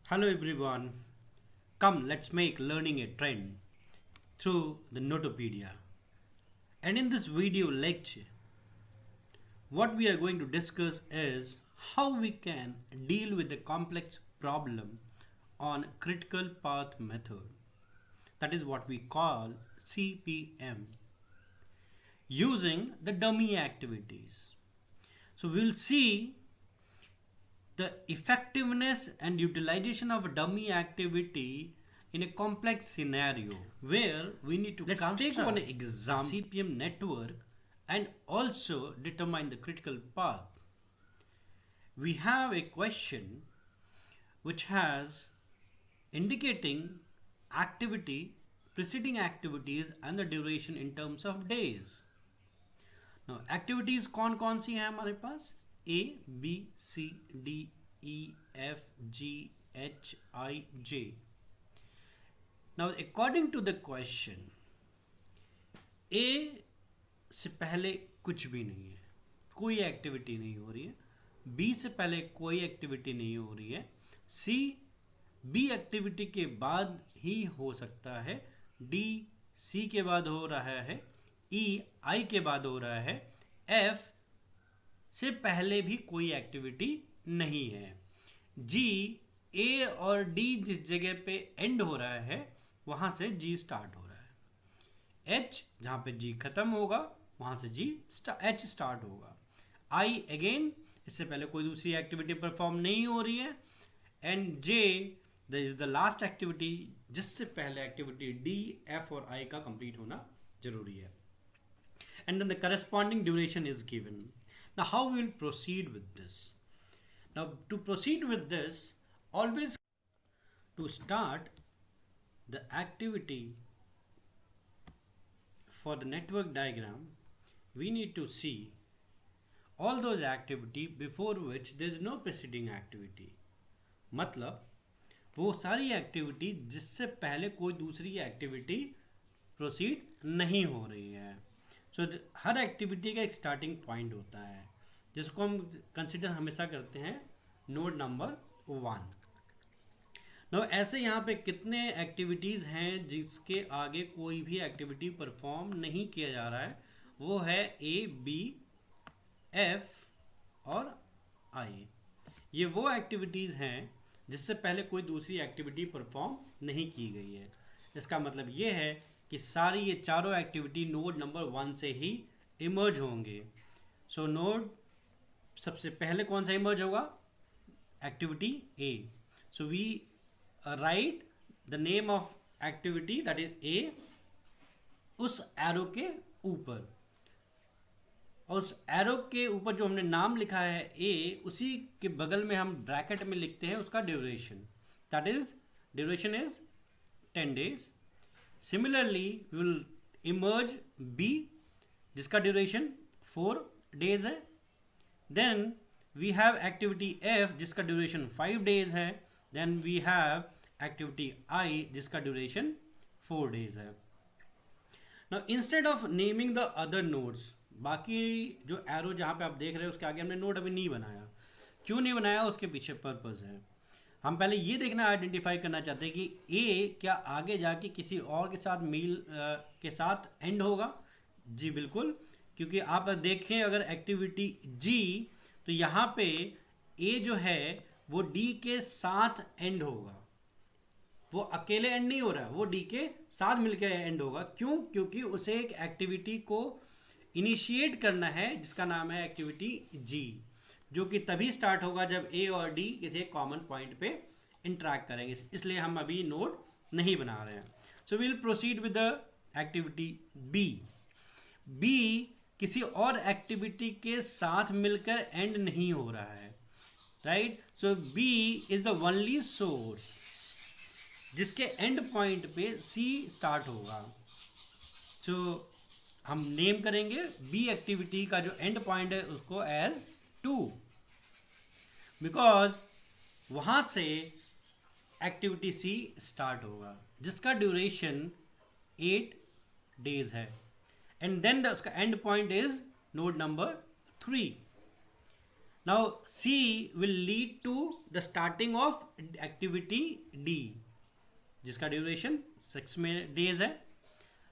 Hello everyone. Come, let's make learning a trend through the Notopedia. And in this video lecture, what we are going to discuss is how we can deal with the complex problem on critical path method. That is what we call CPM using the dummy activities. So we will see the effectiveness and utilization of a dummy activity in a complex scenario where we need to let's take one example CPM network and also determine the critical path. We have a question which has indicating activity, preceding activities and the duration in terms of days. Now activities कौन सी हैं हमारे पास A, B, C, D, E, F, G, H, I, J. Now according to the question, A से पहले कुछ भी नहीं है, कोई एक्टिविटी नहीं हो रही है. B से पहले कोई एक्टिविटी नहीं हो रही है. C B एक्टिविटी के बाद ही हो सकता है. D C के बाद हो रहा है. E I के बाद हो रहा है. F से पहले भी कोई एक्टिविटी नहीं है. G A और D जिस जगह पे एंड हो रहा है वहां से G स्टार्ट हो रहा है. H जहां पे G खत्म होगा वहां से H स्टार्ट होगा. I अगेन इससे पहले कोई दूसरी एक्टिविटी परफॉर्म नहीं हो रही है. And J this is the last activity जिससे पहले एक्टिविटी D, F और I का कंप्लीट होना जरूरी है. And then the corresponding duration is given. Now how we will proceed with this? Now to proceed with this, always to start the activity for the network diagram, we need to see all those activity before which there is no preceding activity. मतलब वो सारी activity जिससे पहले कोई दूसरी activity proceed नहीं हो रही है. सो हर एक्टिविटी का एक स्टार्टिंग पॉइंट होता है जिसको हम कंसिडर हमेशा करते हैं नोड नंबर 1. नो ऐसे यहाँ पे कितने एक्टिविटीज़ हैं जिसके आगे कोई भी एक्टिविटी परफॉर्म नहीं किया जा रहा है. वो है A, B, F और I. ये वो एक्टिविटीज़ हैं जिससे पहले कोई दूसरी एक्टिविटी परफॉर्म नहीं की गई है. इसका मतलब ये है कि सारी ये चारों एक्टिविटी नोड नंबर 1 से ही इमर्ज होंगे. सो नोड सबसे पहले कौन सा इमर्ज होगा? Activity A. So we write the name of activity that is A उस एरो के ऊपर, और उस एरो के ऊपर जो हमने नाम लिखा है A, उसी के बगल में हम ब्रैकेट में लिखते हैं उसका duration. That is duration is 10 days. Similarly, we will emerge B जिसका ड्यूरेशन 4 days है. Then we have activity F जिसका ड्यूरेशन 5 days है. Then we have activity I जिसका ड्यूरेशन 4 days है. Now instead of naming the other nodes, बाकी जो arrow जहाँ पे आप देख रहे हो उसके आगे हमने नोड अभी नहीं बनाया. क्यों नहीं बनाया? उसके पीछे पर्पस है. हम पहले ये देखना आइडेंटिफाई करना चाहते हैं कि A क्या आगे जाके किसी और के साथ मील के साथ एंड होगा. जी बिल्कुल, क्योंकि आप देखें अगर एक्टिविटी G तो यहाँ पे A जो है वो D के साथ एंड होगा. वो अकेले एंड नहीं हो रहा है, वो D के साथ मिलकर एंड होगा. क्यों? क्योंकि उसे एक एक्टिविटी को इनिशिएट करना है जिसका नाम है एक्टिविटी G, जो कि तभी स्टार्ट होगा जब A और D किसी एक कॉमन पॉइंट पे इंटरेक्ट करेंगे. इसलिए हम अभी नोड नहीं बना रहे हैं. So we will proceed with the activity B. B किसी और एक्टिविटी के साथ मिलकर एंड नहीं हो रहा है, right. So B is the only source जिसके एंड पॉइंट पे C स्टार्ट होगा. सो हम नेम करेंगे B एक्टिविटी का जो एंड पॉइंट है उसको एज 2, बिकॉज वहां से एक्टिविटी C स्टार्ट होगा जिसका ड्यूरेशन 8 days है. एंड देन उसका end point is node number 3. Now C will lead to the starting of activity D, जिसका ड्यूरेशन 6 डेज है.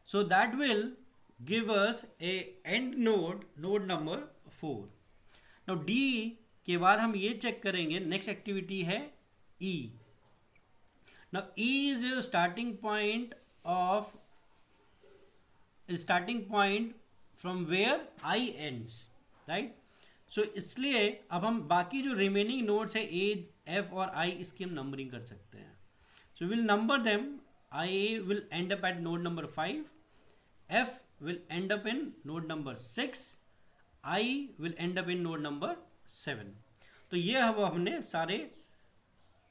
So that will give us a end node number 4. Now D के बाद हम ये check करेंगे, नेक्स्ट एक्टिविटी है E. Now E is your starting point from where I ends, right. So इसलिए अब हम बाकी जो रिमेनिंग नोड्स है ए, एफ और आई, इसकी हम नंबरिंग कर सकते हैं. So will number them. I will and up at node number 5, F will end up in node number 6, I will end up in node number 7. तो ये अब हमने सारे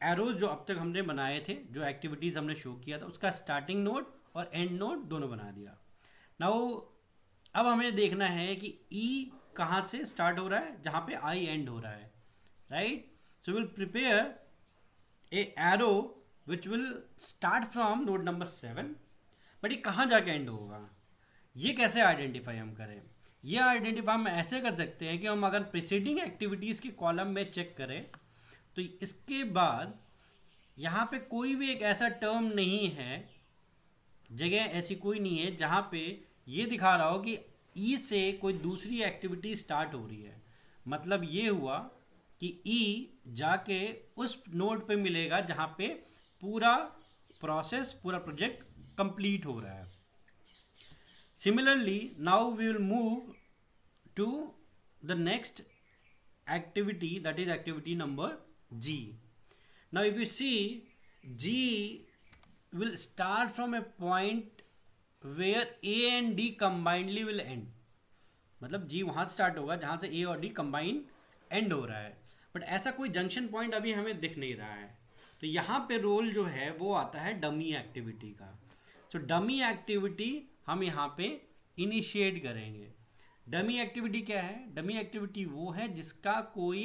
एरोज जो अब तक हमने बनाए थे, जो एक्टिविटीज़ हमने शो किया था, उसका स्टार्टिंग नोड और एंड नोड दोनों बना दिया. नाउ अब हमें देखना है कि E कहाँ से स्टार्ट हो रहा है, जहाँ पे I एंड हो रहा है, right. So will prepare a arrow which will start from node number 7, but ये कहाँ जाके एंड होगा, ये कैसे आइडेंटिफाई हम करें. ये आइडेंटिफाई हम ऐसे कर सकते हैं कि हम अगर प्रीसीडिंग एक्टिविटीज़ के कॉलम में चेक करें तो इसके बाद यहाँ पे कोई भी एक ऐसा टर्म नहीं है, जगह ऐसी कोई नहीं है जहाँ पे ये दिखा रहा हो कि ई से कोई दूसरी एक्टिविटी स्टार्ट हो रही है. मतलब ये हुआ कि ई जाके उस नोड पे मिलेगा जहाँ पे पूरा प्रोजेक्ट कंप्लीट हो रहा है. Similarly, now we will move to the next activity, that is activity number G. Now if you see, G will start from a point where A and D combinedly will end. मतलब G वहाँ से start होगा जहाँ से A और D combine and हो रहा है, बट ऐसा कोई जंक्शन पॉइंट अभी हमें दिख नहीं रहा है. तो यहाँ पे रोल जो है वो आता है डमी एक्टिविटी का. सो डमी एक्टिविटी हम यहाँ पे इनिशिएट करेंगे. डमी एक्टिविटी क्या है? डमी एक्टिविटी वो है जिसका कोई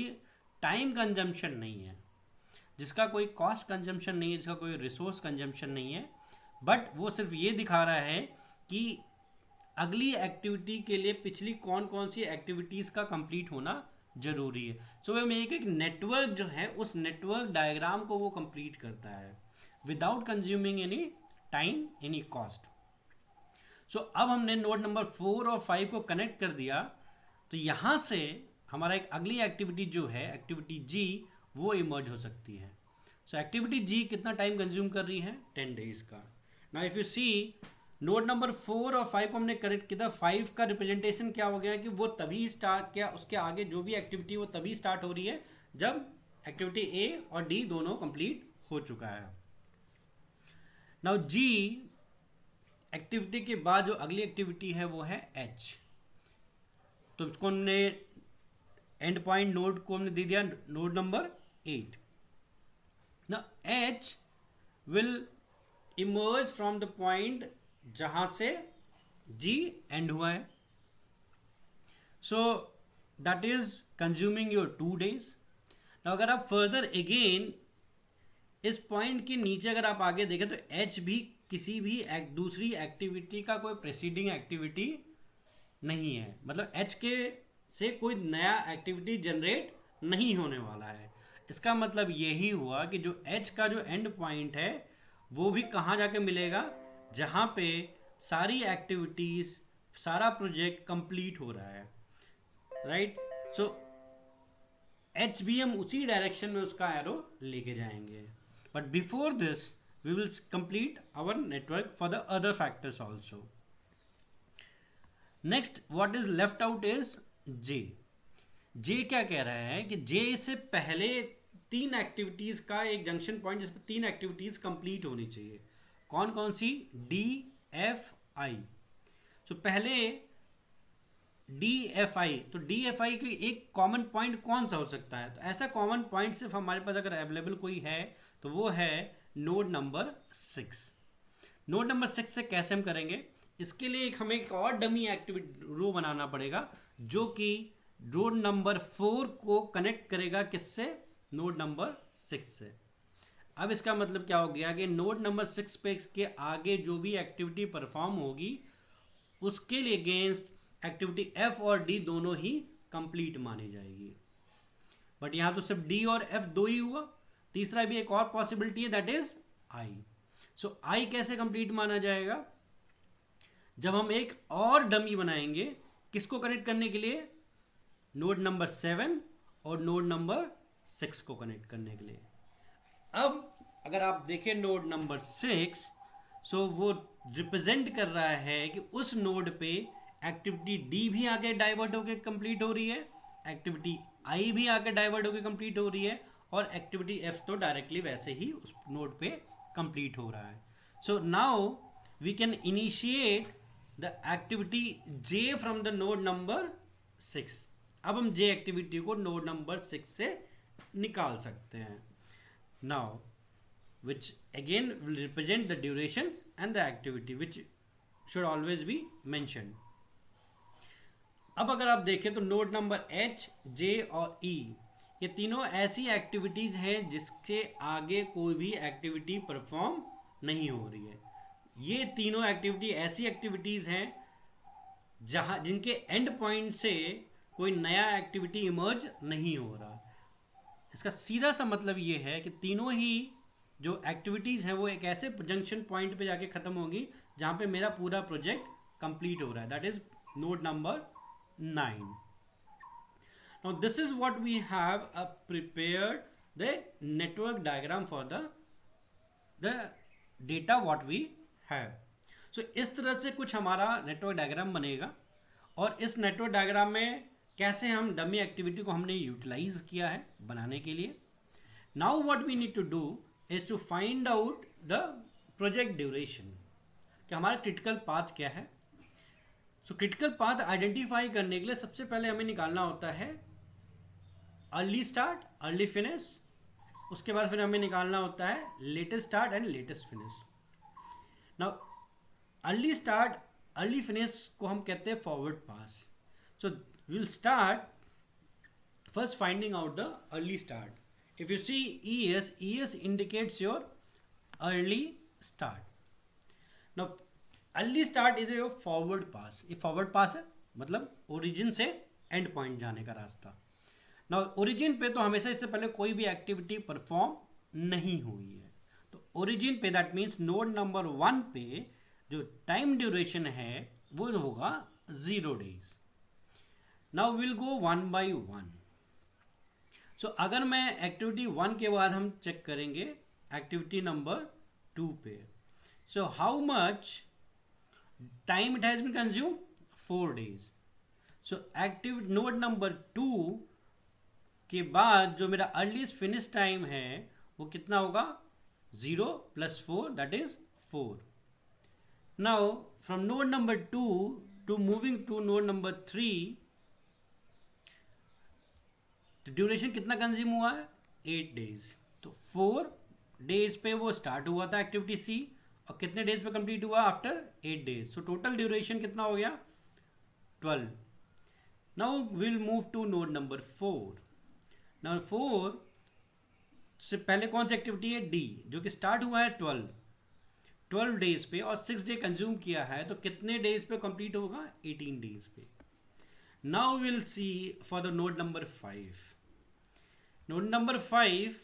टाइम कंजम्पशन नहीं है, जिसका कोई कॉस्ट कंजम्पशन नहीं है, जिसका कोई रिसोर्स कंजम्पशन नहीं है, बट वो सिर्फ ये दिखा रहा है कि अगली एक्टिविटी के लिए पिछली कौन कौन सी एक्टिविटीज़ का कंप्लीट होना जरूरी है. सो वो एक नेटवर्क जो है, उस नेटवर्क डायग्राम को वो कंप्लीट करता है without consuming any time, any cost. So अब हमने नोड नंबर 4 और 5 को कनेक्ट कर दिया, तो यहाँ से हमारा एक अगली एक्टिविटी जो है, एक्टिविटी जी, वो इमर्ज हो सकती है. सो एक्टिविटी जी कितना टाइम कंज्यूम कर रही है? 10 डेज का. Now if you see, node number 4 और 5 को हमने कनेक्ट किया. 5 का रिप्रेजेंटेशन क्या हो गया कि वो तभी स्टार्ट किया, उसके आगे जो भी एक्टिविटी वो तभी स्टार्ट हो रही है जब एक्टिविटी ए और डी दोनों कंप्लीट हो चुका है. नाउ जी एक्टिविटी के बाद जो अगली एक्टिविटी है वो है एच. तो इसको हमने एंड पॉइंट नोड को हमने दे दिया नोड नंबर 8. ना H will emerge from the point जहां से जी एंड हुआ है. So that is consuming your 2 days. अगर आप फर्दर अगेन इस पॉइंट के नीचे अगर आप आगे देखें तो एच भी किसी भी दूसरी एक्टिविटी का कोई प्रेसीडिंग एक्टिविटी नहीं है. मतलब एच के से कोई नया एक्टिविटी जनरेट नहीं होने वाला है. इसका मतलब यही हुआ कि जो एच का जो एंड पॉइंट है वो भी कहाँ जाके मिलेगा, जहाँ पे सारी एक्टिविटीज़, सारा प्रोजेक्ट कंप्लीट हो रहा है, राइट. सो एच भी हम उसी डायरेक्शन में उसका एरो लेके जाएंगे. But before this we will complete our network for the other factors also. Next, what is left out is J. J क्या कह रहा है कि J से पहले 3 एक्टिविटीज़ का एक जंक्शन पॉइंट, जिस पर 3 एक्टिविटीज़ कंप्लीट होनी चाहिए. कौन कौन सी? D, F, I. सो पहले डी एफ आई. तो डी एफ आई के एक कॉमन पॉइंट कौन सा हो सकता है? तो ऐसा कॉमन पॉइंट सिर्फ हमारे पास अगर अवेलेबल कोई है तो वो है नोड नंबर 6. नोड नंबर 6 से कैसे हम करेंगे? इसके लिए हमें एक और डमी एक्टिविटी रो बनाना पड़ेगा जो कि नोड नंबर 4 को कनेक्ट करेगा किससे? नोड नंबर 6 से. अब इसका मतलब क्या हो गया कि नोड नंबर 6 पे के आगे जो भी एक्टिविटी परफॉर्म होगी उसके लिए अगेंस्ट एक्टिविटी एफ और डी दोनों ही कंप्लीट मानी जाएगी. बट यहाँ तो सिर्फ डी और एफ दो ही हुआ। तीसरा भी एक और पॉसिबिलिटी है, दैट इज आई। सो आई कैसे कंप्लीट माना जाएगा? जब हम एक और डमी बनाएंगे, किसको कनेक्ट करने के लिए? नोड नंबर 7 और नोड नंबर 6 को कनेक्ट करने के लिए। अब अगर आप देखें नोड नंबर 6, सो वो रिप्रेजेंट कर रहा है कि उस नोड पे एक्टिविटी डी भी आके डाइवर्ट होके कंप्लीट हो रही है, एक्टिविटी आई भी आके डाइवर्ट होके कंप्लीट हो रही है, और एक्टिविटी एफ तो डायरेक्टली वैसे ही उस नोड पे कंप्लीट हो रहा है। So now we can initiate the activity J from the node number 6। अब हम जे एक्टिविटी को नोड नंबर 6 से निकाल सकते हैं। Now which again will represent the duration and the activity which should always be mentioned. अब अगर आप देखें तो नोड नंबर एच, जे और ई, ये तीनों ऐसी एक्टिविटीज़ हैं जिसके आगे कोई भी एक्टिविटी परफॉर्म नहीं हो रही है। ये तीनों एक्टिविटी ऐसी एक्टिविटीज़ हैं जहाँ जिनके एंड पॉइंट से कोई नया एक्टिविटी इमर्ज नहीं हो रहा। इसका सीधा सा मतलब ये है कि तीनों ही जो एक्टिविटीज़ हैं वो एक ऐसे जंक्शन पॉइंट पे जाके ख़त्म होगी जहाँ पे मेरा पूरा प्रोजेक्ट कंप्लीट हो रहा है, that is node number 9. Now this is what we have prepared the network diagram for the data what we have. So इस तरह से कुछ हमारा नेटवर्क डायग्राम बनेगा, और इस नेटवर्क डायग्राम में कैसे हम डमी एक्टिविटी को हमने यूटिलाइज किया है बनाने के लिए. Now what we need to do is to find out the project duration, कि हमारा क्रिटिकल पाथ क्या है. सो क्रिटिकल पाथ आइडेंटिफाई करने के लिए सबसे पहले हमें निकालना होता है अर्ली स्टार्ट, अर्ली फिनिश. उसके बाद फिर हमें निकालना होता है latest start and latest finish. Now early start, early finish को हम कहते हैं forward pass. So we will start first finding out the early start. If you see ES indicates your early start. Now, early start is your forward pass. ये forward pass है, मतलब origin से end point जाने का रास्ता. Now, origin पे तो हमेशा इससे पहले कोई भी activity perform नहीं हुई है. तो origin पे that means node number 1 पे जो time duration है वो होगा 0 days. Now, we'll go one by one. सो अगर मैं एक्टिविटी 1 के बाद हम चेक करेंगे एक्टिविटी नंबर 2 पे. So how much time it has been consume? 4 days. So active node number 2 के बाद जो मेरा अर्लीस्ट फिनिश टाइम है वो कितना होगा? 0 + 4 that is 4. Now from node number 2 to moving to node number 3, तो ड्यूरेशन कितना कंज्यूम हुआ है? 8 days. तो 4 days पे वो स्टार्ट हुआ था एक्टिविटी सी, और कितने डेज पे कंप्लीट हुआ? After 8 days. So total duration कितना हो गया? 12. Now will move to node number 4. Number 4 से पहले कौन सी एक्टिविटी है? डी, जो कि स्टार्ट हुआ है 12 डेज पे और 6 डे कंज्यूम किया है, तो कितने डेज पे कंप्लीट होगा? 18 डेज पे. Now will see for the node number 5. Node number 5,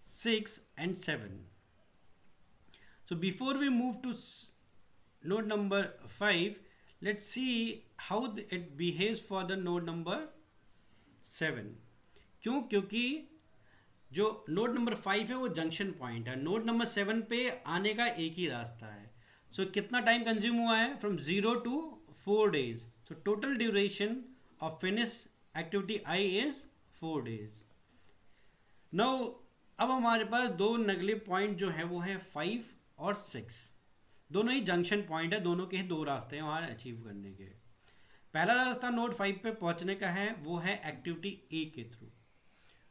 6 and 7. So before we move to node number 5, let's see how it behaves for the node number 7. क्यों? क्योंकि जो node number 5 है वो junction point है. node number 7 पे आने का एक ही रास्ता है. So कितना टाइम कंज्यूम हुआ है? From 0 to 4 days. So total duration of finish activity I is 4 days. Now अब हमारे पास दो नगले पॉइंट जो है वो है 5 और 6. दोनों ही जंक्शन पॉइंट है, दोनों के ही दो रास्ते हैं वहाँ अचीव करने के. पहला रास्ता नोड 5 पे पहुँचने का है, वो है एक्टिविटी ए के थ्रू.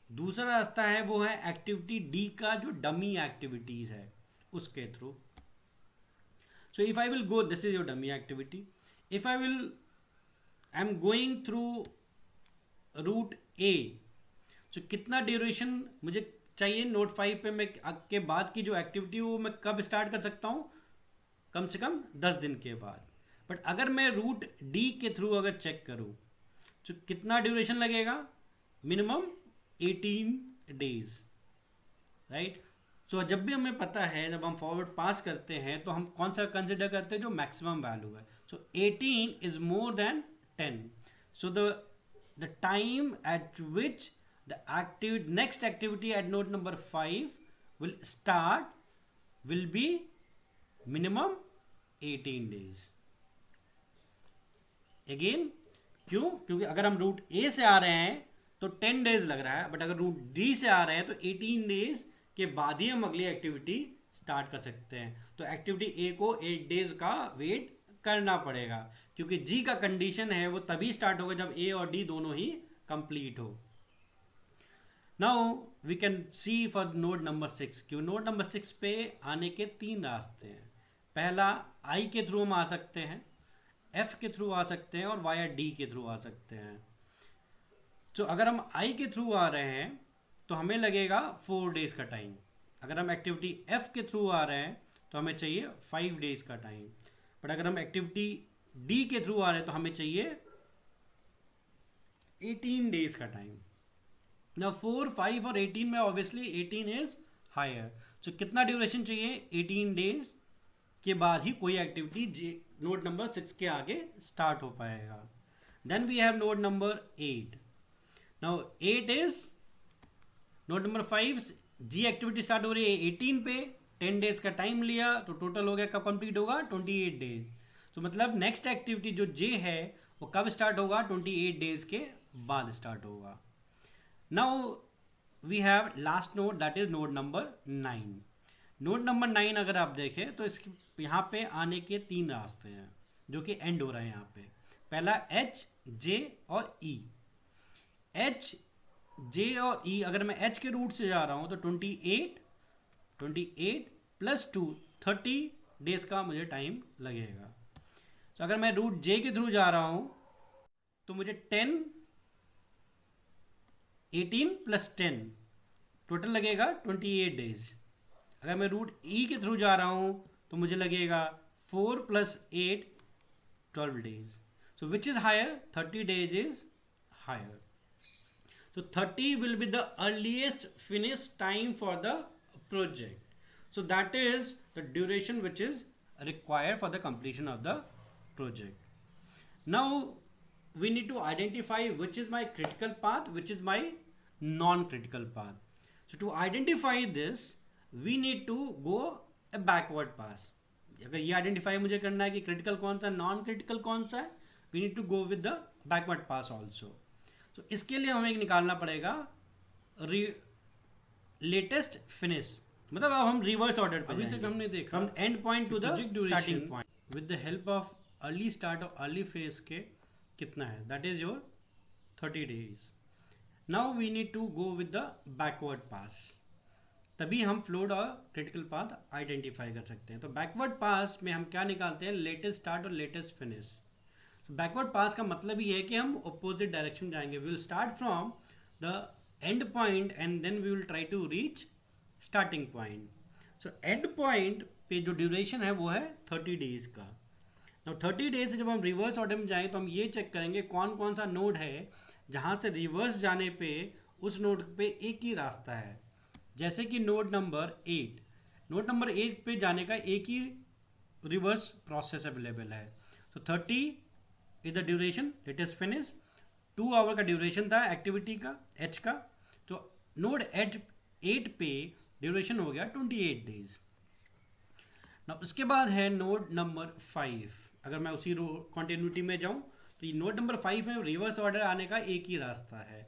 दूसरा रास्ता है वो है एक्टिविटी डी का जो डमी एक्टिविटीज़ है उसके थ्रू. So if I will go, this is your dummy activity. If I am going through route A, तो कितना ड्यूरेशन मुझे चाहिए नोड 5 पे? मैं के बाद की जो एक्टिविटी वो मैं कब स्टार्ट कर सकता हूँ? कम से कम 10 दिन के बाद. बट अगर मैं रूट डी के थ्रू अगर चेक करूँ तो कितना ड्यूरेशन लगेगा? Minimum 18 days, right. सो जब भी हमें पता है, जब हम फॉरवर्ड पास करते हैं तो हम कौन सा कंसिडर करते हैं, जो मैक्सिमम वैल्यू है. सो 18 is more than 10. So the time eight which the next activity at node number 5 will start will be minimum 18 days. Again, क्यों? क्योंकि अगर हम रूट ए से आ रहे हैं तो 10 डेज लग रहा है, बट अगर रूट डी से आ रहे हैं तो 18 डेज के बाद ही हम अगली एक्टिविटी स्टार्ट कर सकते हैं. तो एक्टिविटी ए को 8 डेज का वेट करना पड़ेगा, क्योंकि जी का कंडीशन है वो तभी स्टार्ट होगा जब ए और डी दोनों ही कंप्लीट हो. Now we can see for node number 6. क्यों? नोड नंबर 6 पे आने के 3 रास्ते हैं. पहला, आई के थ्रू हम आ सकते हैं, एफ के थ्रू आ सकते हैं और वाया डी के थ्रू आ सकते हैं. तो अगर हम आई के थ्रू आ रहे हैं तो हमें लगेगा 4 डेज का टाइम. अगर हम एक्टिविटी एफ के थ्रू आ रहे हैं तो हमें चाहिए 5 डेज का टाइम. बट अगर हम एक्टिविटी डी के थ्रू आ रहे हैं तो हमें चाहिए 18 डेज का टाइम. ना 4, 5 और 18 में ऑब्वियसली 18 इज हायर. सो कितना ड्यूरेशन चाहिए? 18 डेज के बाद ही कोई एक्टिविटी नोड नंबर 6 के आगे स्टार्ट हो पाएगा. Then we have node number 8. Now 8 is node number 5. G activity start हो रही है 18 पे, 10 डेज का टाइम लिया तो टोटल हो गया, कब कंप्लीट होगा? 28 डेज. तो मतलब नेक्स्ट एक्टिविटी जो जे है वो कब स्टार्ट होगा? 28 डेज के बाद स्टार्ट होगा. Now we have last node, that is node number 9. Node number 9 अगर आप देखें तो इसके यहाँ पे आने के 3 रास्ते हैं जो कि एंड हो रहे हैं यहाँ पे. पहला एच, जे और ई. एच, जे और ई, अगर मैं एच के रूट से जा रहा हूँ तो 28 प्लस 2 30 डेज का मुझे टाइम लगेगा. तो अगर मैं रूट जे के थ्रू जा रहा हूँ तो मुझे 18 प्लस 10 टोटल लगेगा 28 डेज. अगर मैं रूट ई के थ्रू जा रहा हूँ तो मुझे लगेगा 4 plus 8 12 days. So which is higher? 30 days is higher. So 30 will be the earliest finish time for the project. So that is the duration which is required for the completion of the project. Now we need to identify which is my critical path, which is my non-critical path. So to identify this, we need to go a backward pass. अगर ये identify मुझे करना है कि critical कौन सा है, non-critical कौन सा है, we need to go with the backward pass also. तो इसके लिए हमें निकालना पड़ेगा लेटेस्ट फिनिश. मतलब अब हम रिवर्स ऑर्डर पे अभी तक हमने देखा from end point to the starting point with the help of early start और अर्ली फिनिश के कितना है, that is your 30 days. Now we need to go with the backward pass, तभी हम फ्लोड और क्रिटिकल पाथ आइडेंटिफाई कर सकते हैं. तो बैकवर्ड पास में हम क्या निकालते हैं? लेटेस्ट स्टार्ट और लेटेस्ट फिनिश. बैकवर्ड पास का मतलब ही है कि हम अपोजिट डायरेक्शन में जाएंगे. We will start from the end point and then we will try to reach starting point. So end point पे जो ड्यूरेशन है वो है 30 डेज का. नाउ 30 डेज से जब हम रिवर्स ऑर्डर में जाएंगे तो हम ये चेक करेंगे कौन कौन सा नोड है जहाँ से रिवर्स जाने पे उस नोड पे एक ही रास्ता है. जैसे कि नोड नंबर 8. नोड नंबर 8 पे जाने का एक ही रिवर्स प्रोसेस अवेलेबल है. तो 30 is the duration, latest finish. 2 hour का ड्यूरेशन था एक्टिविटी का एच का. तो नोड 8 पे ड्यूरेशन हो गया 28 डेज. ना उसके बाद है नोड नंबर 5. अगर मैं उसी कॉन्टिन्यूटी में जाऊं तो ये नोड नंबर 5 में रिवर्स ऑर्डर आने का एक ही रास्ता है.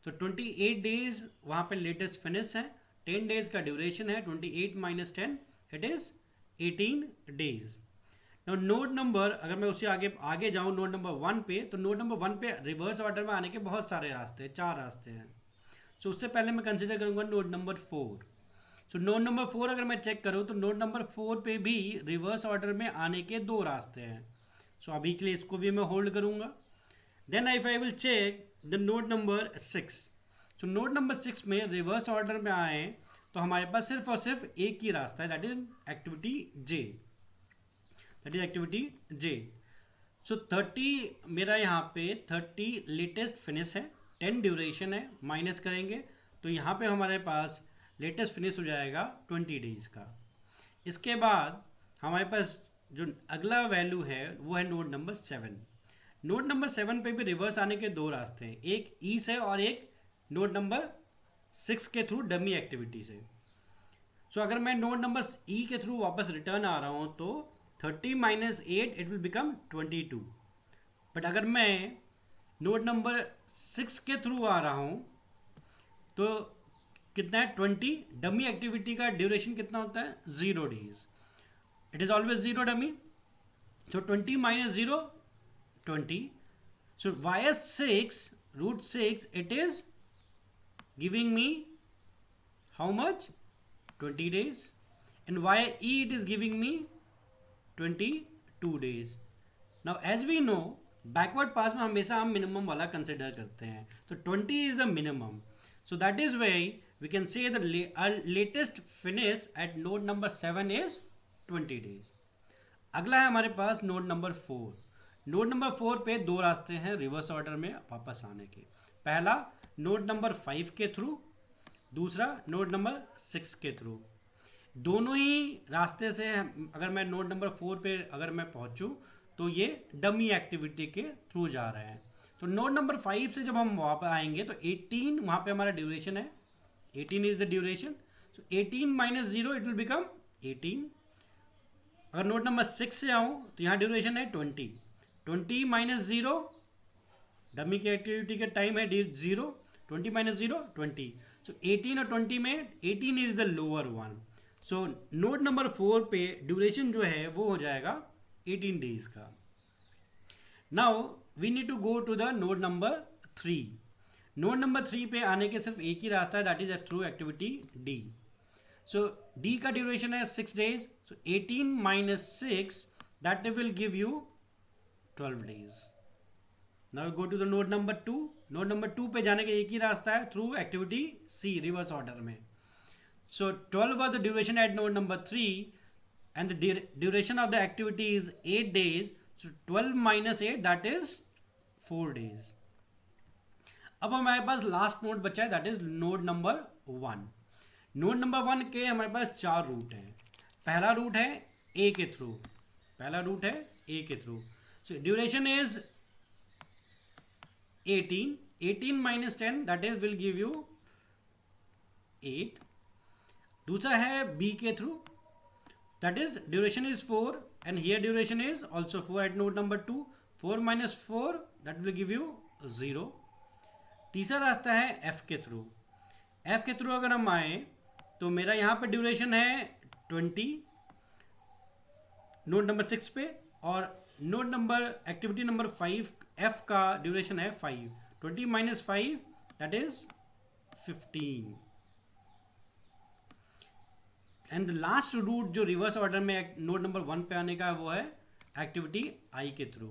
तो 28 डेज वहाँ पे लेटेस्ट फिनिश है. 10 डेज का ड्यूरेशन है. 28 minus 10 it is 18 days. Node number, अगर मैं उससे आगे जाऊँ नोड नंबर 1 पे, तो नोड नंबर 1 पे रिवर्स ऑर्डर में आने के बहुत सारे रास्ते हैं, 4 रास्ते हैं. सो उससे पहले मैं कंसिडर करूँगा नोड नंबर 4. सो नोड नंबर 4 अगर मैं चेक करूँ तो नोड नंबर 4 पे भी रिवर्स ऑर्डर में आने के 2 रास्ते हैं. सो अभी के लिए इसको भी मैं होल्ड करूँगा. Then if I will check the node number 6. So node number 6 में रिवर्स ऑर्डर में आए तो हमारे पास सिर्फ और सिर्फ एक ही रास्ता है, that is activity J. That is activity J. So 30 मेरा यहाँ पे 30 लेटेस्ट फिनिश है, 10 ड्यूरेशन है, माइनस करेंगे तो यहाँ पे हमारे पास लेटेस्ट फिनिश हो जाएगा 20 डेज का। इसके बाद हमारे पास जो अगला वैल्यू है वो है नोड नंबर 7। नोड नंबर 7 पे भी रिवर्स आने के दो रास्ते हैं, एक ई से और एक नोड नंबर 6 के थ्रू डमी एक्टिविटी से। सो अगर मैं नोड नंबर ई के थ्रू वापस रिटर्न आ रहा हूँ तो 30 minus 8 it will become 22। But अगर मैं नोड नंबर 6 के थ्रू आ रहा हूँ तो कितना है 20। डमी एक्टिविटी का ड्यूरेशन कितना होता है 0 days, it is always 0 dummy. So 20 minus 0 20। So via 6 root 6 it is giving me how much 20 days, and via e it is giving me 22 days. Now as we know backward pass में हमेशा हम minimum वाला consider करते हैं, तो 20 is the minimum. So that is why we can say the latest finish at node number 7 is 20 days. अगला है हमारे पास नोड नंबर 4। नोड नंबर 4 पे दो रास्ते हैं रिवर्स ऑर्डर में वापस आने के। पहला नोड नंबर 5 के थ्रू, दूसरा नोड नंबर 6 के थ्रू। दोनों ही रास्ते से अगर मैं नोड नंबर 4 पे अगर मैं पहुंचूं तो ये डमी एक्टिविटी के थ्रू जा रहे हैं। तो नोड नंबर 5 से जब हम वापस आएंगे तो 18 वहाँ पे हमारा ड्यूरेशन है, 18 is the duration. So 18 minus 0 it will become 18। अगर नोड नंबर 6 से आऊँ तो यहाँ ड्यूरेशन है 20। 20 माइनस 0 डमी की एक्टिविटी का टाइम है 0। 20 माइनस 0 20। सो 18 और 20 में 18 is the lower one. So node number 4 पे ड्यूरेशन जो है वो हो जाएगा 18 डेज का। Now we need to go to the node number 3। Node number 3 पे आने के सिर्फ एक ही रास्ता है, that is through activity D. So D का ड्यूरेशन है 6 days. So 18 minus 6 that will give you 12 days. Now we go to the node number 2. Node number 2 पे जाने का एक ही रास्ता है through activity C reverse order में। So 12 was the duration at node number 3 and the duration of the activity is 8 days. So 12 minus 8 that is 4 days. अब हमारे पास लास्ट नोड बचा है that is node number 1। Node number 1 के हमारे पास 4 root हैं। पहला root है A के थ्रू, पहला रूट है A के through. So duration is 18. 18 minus 10 that is will give you 8. दूसरा है B के through, that is duration is 4 and here duration is also 4 at node number 2. 4 minus 4 that will give you 0. तीसरा रास्ता है F के through. F के through अगर हम आए तो मेरा यहाँ पे ड्यूरेशन है 20 नोड नंबर 6 पे, और node number activity number 5 F का ड्यूरेशन है 5। 20 minus 5 that is 15। And last route जो रिवर्स ऑर्डर में नोड नंबर 1 पे आने का है वो है एक्टिविटी I के थ्रू।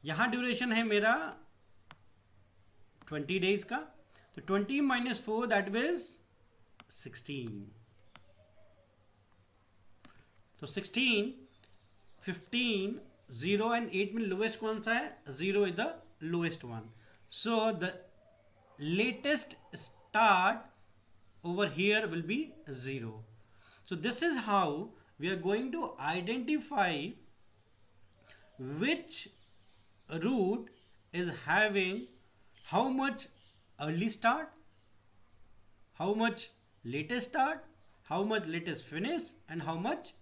यहाँ ड्यूरेशन है मेरा 20 डेज का। तो 20 माइनस 4 दैट इज 16। तो 16 15 0 एंड 8 में लोएस्ट कौन सा है? 0 is the lowest one. So the latest start over here will be 0. So this is how we are going to identify which route is having how much early start, how much latest start, how much latest finish, and how much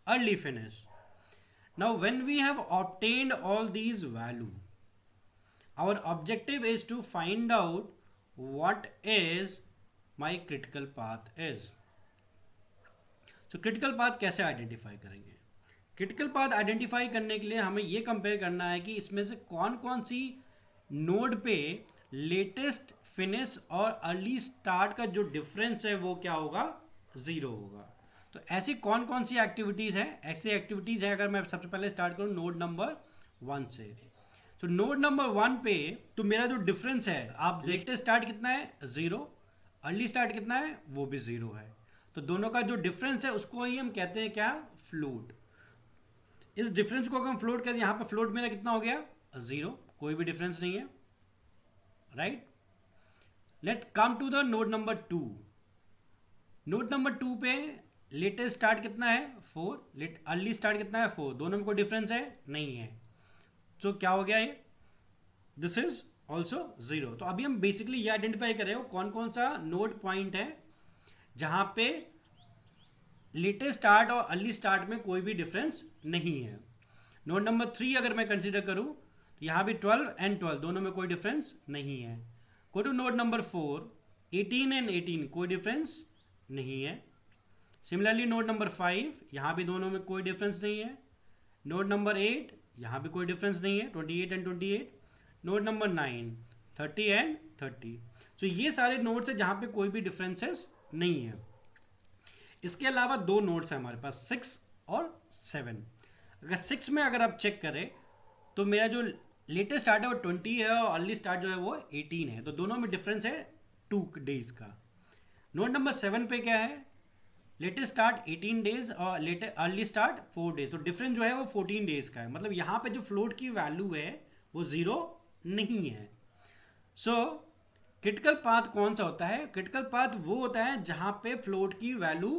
early finish. Now when we have obtained all these value, our objective is to find out what is my critical path is. So critical path कैसे identify करेंगे? Critical path identify करने के लिए हमें ये compare करना है कि इसमें से कौन कौन सी नोड पे लेटेस्ट फिनिश और अर्ली स्टार्ट का जो डिफरेंस है वो क्या होगा? 0 होगा। तो ऐसी कौन कौन सी एक्टिविटीज़ हैं? ऐसी एक्टिविटीज़ हैं, अगर मैं सबसे पहले स्टार्ट करूँ नोड नंबर 1 से। तो नोड नंबर 1 पे तो मेरा जो डिफरेंस है, आप लेटेस्ट स्टार्ट कितना है? 0। अर्ली स्टार्ट कितना है? वो भी 0 है। तो दोनों का जो डिफरेंस है उसको ही हम कहते हैं क्या? फ्लोट। इस डिफरेंस को अगर हम फ्लोट करें, यहाँ पे फ्लोट मेरा कितना हो गया? 0, कोई भी डिफरेंस नहीं है, right. Let come to the node number 2. Node number 2 पे लेटेस्ट स्टार्ट कितना है 4, लेट अर्ली स्टार्ट कितना है 4, दोनों में कोई डिफरेंस है नहीं है. तो क्या हो गया ये, दिस इज ऑल्सो 0. तो अभी हम बेसिकली ये आइडेंटिफाई कर रहे हो कौन कौन सा नोड पॉइंट है जहां पे लेटेस्ट स्टार्ट और अर्ली स्टार्ट में कोई भी डिफरेंस नहीं है. नोड नंबर 3 अगर मैं कंसिडर करूं तो यहाँ भी 12 एंड 12 दोनों में कोई डिफरेंस नहीं है. Go to node number 4, 18 and 18 कोई डिफरेंस नहीं है. सिमिलरली नोड नंबर 5 यहाँ भी दोनों में कोई डिफरेंस नहीं है. नोड नंबर 8 यहाँ भी कोई डिफरेंस नहीं है, 28 एंड 28. Node number 9, 30 and 30. तो ये सारे नोड्स हैं जहाँ पे कोई भी डिफरेंसेस नहीं है. इसके अलावा दो नोड्स हैं हमारे पास 6 और 7. अगर 6 में अगर आप चेक करें तो मेरा जो लेटेस्ट स्टार्ट है वो 20 है और अर्ली स्टार्ट जो है वो 18 है. तो दोनों में डिफरेंस है 2 डेज का. नोड नंबर 7 पे क्या है, लेटेस्ट स्टार्ट 18 डेज और लेटेस्ट अर्ली स्टार्ट 4 डेज. तो डिफरेंस जो है वो 14 डेज का है. मतलब यहाँ पे जो फ्लोट की वैल्यू है वो 0 नहीं है. सो क्रिटिकल पाथ कौन सा होता है, क्रिटिकल पाथ वो होता है जहाँ पे फ्लोट की वैल्यू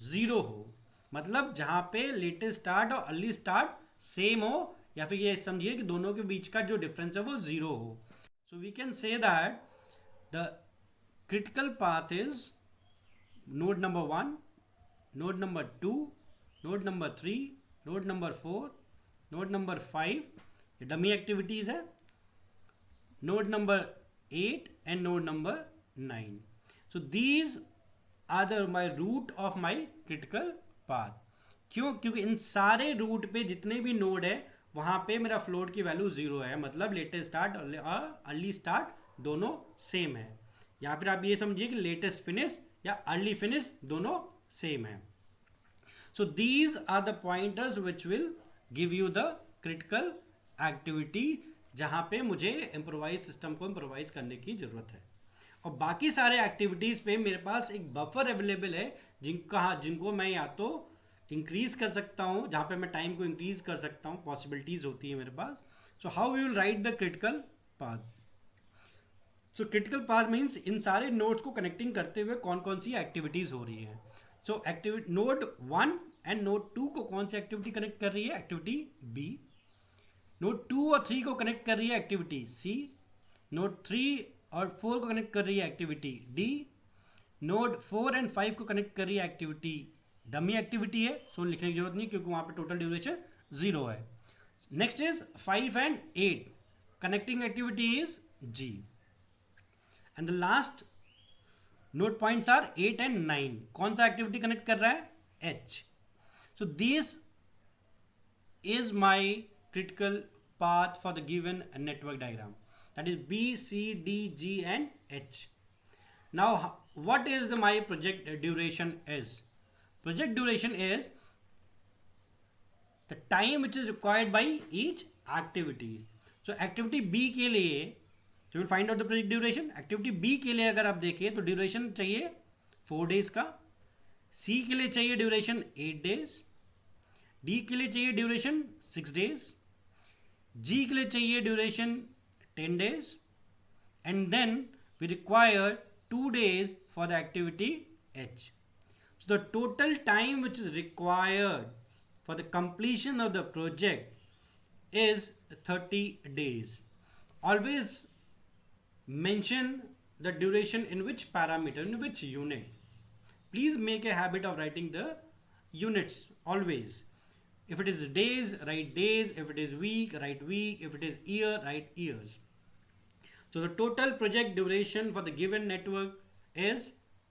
0 हो. मतलब जहाँ पे लेटेस्ट स्टार्ट और अर्ली स्टार्ट सेम हो, या फिर ये समझिए कि दोनों के बीच का जो डिफरेंस है वो 0 हो. So we can say that the critical path is node number 1, node number 2, node number 3, node number 4, node number 5, ये डमी एक्टिविटीज है, node number 8 and node number 9. So these are my root of my critical path. क्यों, क्योंकि इन सारे root पे जितने भी node है वहां पे मेरा फ्लोट की वैल्यू 0 है. मतलब लेटेस्ट स्टार्ट और अर्ली स्टार्ट दोनों सेम है. या फिर आप ये समझिए कि लेटेस्ट फिनिश या अर्ली फिनिश दोनों सेम है. So these are the pointers which will give you the critical activity जहाँ पे मुझे इम्प्रोवाइज सिस्टम को इम्प्रोवाइज करने की ज़रूरत है. और बाकी सारे एक्टिविटीज़ पे मेरे पास एक बफर अवेलेबल है जिनको मैं या तो इंक्रीज कर सकता हूँ, जहाँ पे मैं टाइम को इंक्रीज कर सकता हूँ, पॉसिबिलिटीज़ होती है मेरे पास. So how we will write the critical path. So critical path means इन सारे नोड्स को कनेक्टिंग करते हुए कौन कौन सी एक्टिविटीज़ हो रही है. सो एक्टिविटी नोड 1 एंड नोड 2 को कौन सी एक्टिविटी कनेक्ट कर रही है, एक्टिविटी बी. नोड 2 और 3 को कनेक्ट कर रही है एक्टिविटी सी. नोड 3 और 4 को कनेक्ट कर रही है एक्टिविटी डी. नोड 4 एंड 5 को कनेक्ट कर रही है एक्टिविटी डमी एक्टिविटी है, सो लिखने की जरूरत नहीं क्योंकि वहाँ पे टोटल ड्यूरेशन 0 है. Next is 5 and 8 connecting activity is G. And the last node points are 8 and 9. कौन सा एक्टिविटी कनेक्ट कर रहा है, H. So this is my critical path for the given network diagram, that is B, C, D, G and H. Now what is my project duration is? Project duration is the time which is required by each activity. So activity B के लिए you will find out the project duration. Activity B के लिए अगर आप देखें तो duration चाहिए 4 days का, C के लिए चाहिए duration 8 days, D के लिए चाहिए duration 6 days, G के लिए चाहिए duration 10 days, and then we require 2 days for the activity H. So the total time which is required for the completion of the project is 30 days. Always mention the duration in which parameter, in which unit. Please make a habit of writing the units always. If it is days, write days. If it is week, write week. If it is year, write years. So the total project duration for the given network is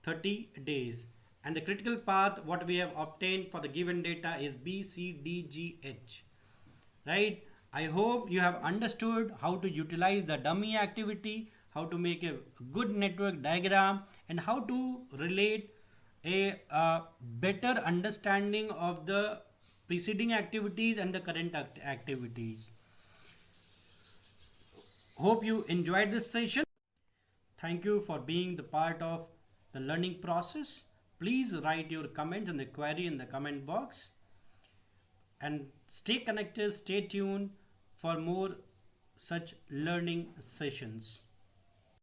30 days. And the critical path, what we have obtained for the given data is B, C, D, G, H. Right? I hope you have understood how to utilize the dummy activity, how to make a good network diagram, and how to relate a better understanding of the preceding activities and the current activities. Hope you enjoyed this session. Thank you for being the part of the learning process. Please write your comments and the query in the comment box. And stay connected, stay tuned for more such learning sessions.